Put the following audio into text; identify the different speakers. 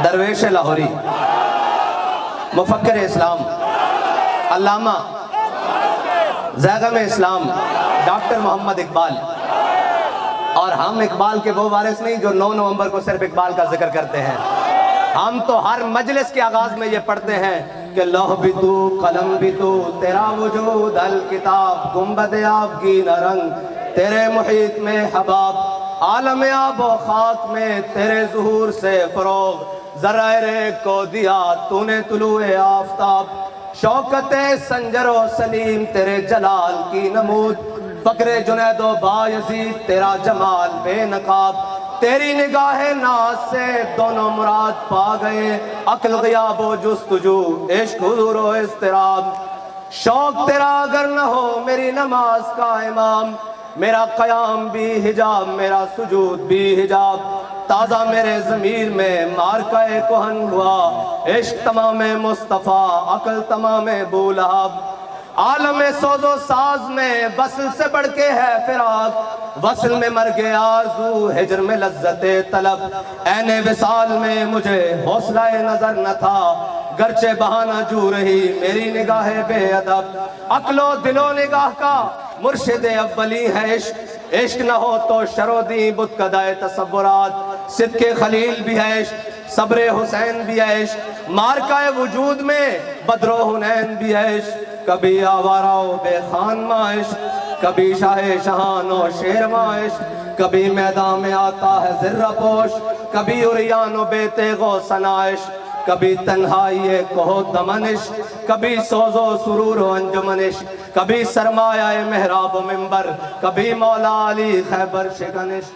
Speaker 1: درویش لاہوری، مفکر اسلام، علامہ زیغم اسلام ڈاکٹر محمد اقبال۔ اور ہم اقبال کے وہ وارث نہیں جو 9 نومبر کو صرف اقبال کا ذکر کرتے ہیں، ہم تو ہر مجلس کے آغاز میں یہ پڑھتے ہیں کہ لوح بھی تو قلم بھی تو تیرا وجود الکتاب، گنبد آبگی نہ رنگ تیرے محیط میں حباب، عالم آب و خاک میں تیرے ظہور سے فروغ، ذرائع ریگ کو دیا تو نے طلوع آفتاب، شوکت سنجر و سلیم تیرے جلال کی نمود، فقر جنید و بایزید تیرا جمال بے نقاب، تیری نگاہ ناز سے دونوں مراد پا گئے، عقل غیاب و جستجو عشق حضور و اضطراب، شوق تیرا اگر نہ ہو میری نماز کا امام، میرا قیام بھی حجاب میرا سجود بھی حجاب، تازہ میرے ضمیر میں مارکہ کہن ہوا، عشق تمام مصطفیٰ عقل تمام بولہب، عالم سوز و ساز میں وصل سے بڑھ کے ہے فراق، وصل میں مرگ آرزو ہجر میں لذت طلب، عین وصال میں مجھے حوصلہ نظر نہ تھا، گرچہ بہانہ جو رہی میری نگاہ بے ادب، عقل و دل و نگاہ کا مرشد اولی ہے عشق، عشق نہ ہو تو شرودی بت کدائے تصورات، صدق خلیل بھی ہے عشق، صبر حسین بھی ہے عشق، مارکہ وجود میں بدر و حنین بھی ہے عشق، کبھی آوارہ و بے خان ماں عشق، کبھی شاہ شہان و شیر ماں عشق، کبھی میدان میں آتا ہے ذرہ پوش، کبھی عریان و بے تیغ و ثنا عشق، کبھی تنہائی کوہ دمن عشق، کبھی سوز و سرور و انجمن عشق، کبھی سرمایہ محراب و منبر، کبھی مولا علی خیبر شکن عشق۔